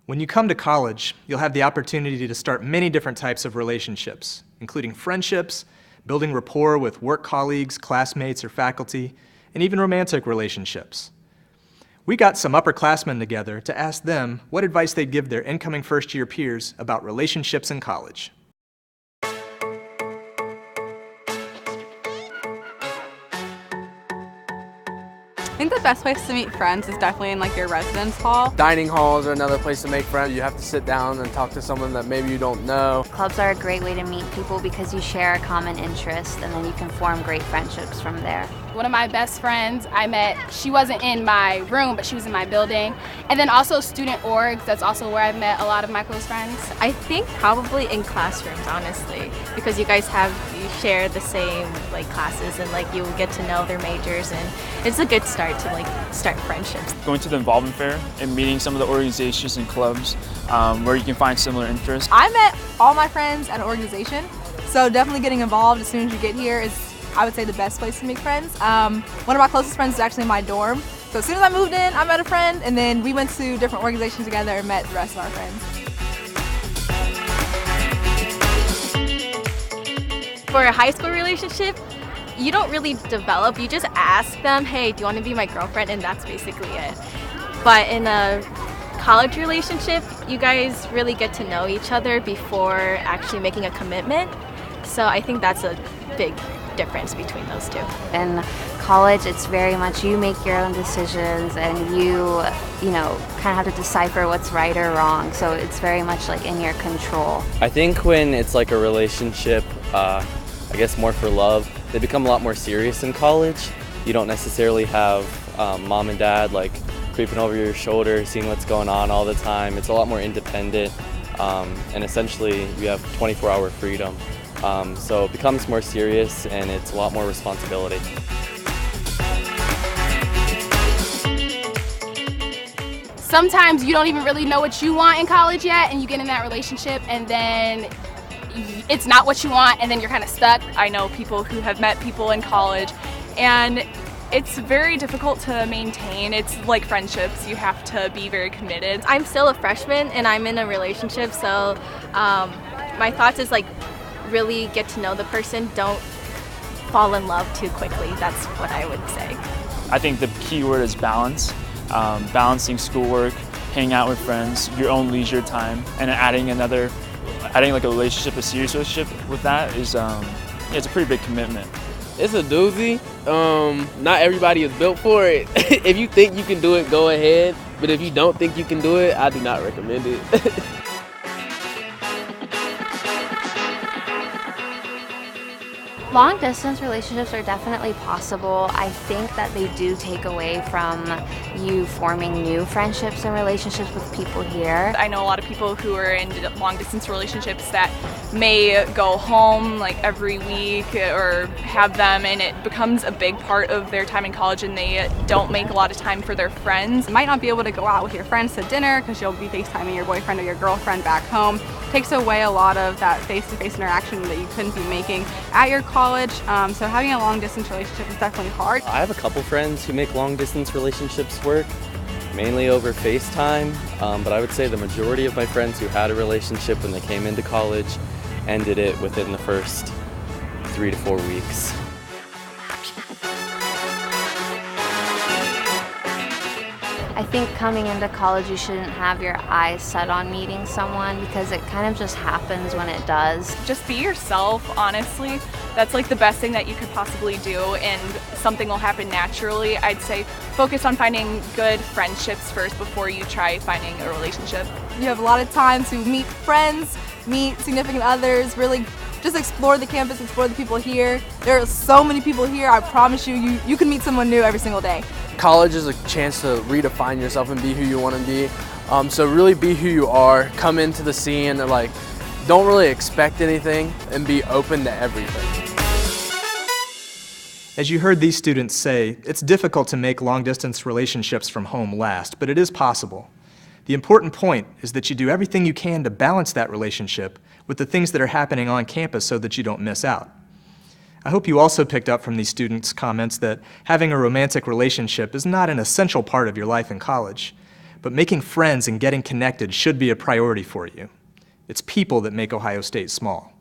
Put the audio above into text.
When you come to college, you'll have the opportunity to start many different types of relationships, including friendships, building rapport with work colleagues, classmates, or faculty, and even romantic relationships. We got some upperclassmen together to ask them what advice they'd give their incoming first-year peers about relationships in college. I think the best place to meet friends is definitely in your residence hall. Dining halls are another place to make friends. You have to sit down and talk to someone that maybe you don't know. Clubs are a great way to meet people because you share a common interest and then you can form great friendships from there. One of my best friends I met, she wasn't in my room, but she was in my building. And then also student orgs, that's also where I've met a lot of my close friends. I think probably in classrooms, honestly, because you share the same classes and you will get to know their majors, and it's a good start to start friendships. Going to the involvement fair and meeting some of the organizations and clubs where you can find similar interests. I met all my friends at an organization, so definitely getting involved as soon as you get here is, I would say, the best place to make friends. One of my closest friends is actually in my dorm, so as soon as I moved in, I met a friend, and then we went to different organizations together and met the rest of our friends. For a high school relationship, you don't really develop, you just ask them, hey, do you want to be my girlfriend? And that's basically it. But in a college relationship, you guys really get to know each other before actually making a commitment. So I think that's a big difference between those two. In college, it's very much you make your own decisions and you kind of have to decipher what's right or wrong. So it's very much in your control. I think when it's a relationship, I guess more for love, they become a lot more serious in college. You don't necessarily have mom and dad creeping over your shoulder, seeing what's going on all the time. It's a lot more independent, and essentially you have 24-hour freedom. So it becomes more serious and it's a lot more responsibility. Sometimes you don't even really know what you want in college yet, and you get in that relationship and then it's not what you want, and then you're kind of stuck. I know people who have met people in college, and it's very difficult to maintain. It's like friendships, you have to be very committed. I'm still a freshman and I'm in a relationship, so my thoughts is really get to know the person, don't fall in love too quickly. That's what I would say. I think the key word is balance. Balancing schoolwork, hanging out with friends, your own leisure time, and adding a relationship, a serious relationship with that is it's a pretty big commitment. It's a doozy. Not everybody is built for it. If you think you can do it, go ahead. But if you don't think you can do it, I do not recommend it. Long distance relationships are definitely possible. I think that they do take away from you forming new friendships and relationships with people here. I know a lot of people who are in long distance relationships that may go home every week or have them, and it becomes a big part of their time in college, and they don't make a lot of time for their friends. You might not be able to go out with your friends to dinner because you'll be FaceTiming your boyfriend or your girlfriend back home. Takes away a lot of that face-to-face interaction that you couldn't be making at your college. So having a long-distance relationship is definitely hard. I have a couple friends who make long-distance relationships work, mainly over FaceTime, but I would say the majority of my friends who had a relationship when they came into college ended it within the first 3 to 4 weeks. I think coming into college, you shouldn't have your eyes set on meeting someone because it kind of just happens when it does. Just be yourself, honestly. That's the best thing that you could possibly do, and something will happen naturally. I'd say focus on finding good friendships first before you try finding a relationship. You have a lot of time to meet friends, meet significant others, really just explore the campus, explore the people here. There are so many people here, I promise you can meet someone new every single day. College is a chance to redefine yourself and be who you want to be. So really be who you are, come into the scene, and don't really expect anything and be open to everything. As you heard these students say, it's difficult to make long-distance relationships from home last, but it is possible. The important point is that you do everything you can to balance that relationship with the things that are happening on campus so that you don't miss out. I hope you also picked up from these students' comments that having a romantic relationship is not an essential part of your life in college, but making friends and getting connected should be a priority for you. It's people that make Ohio State small.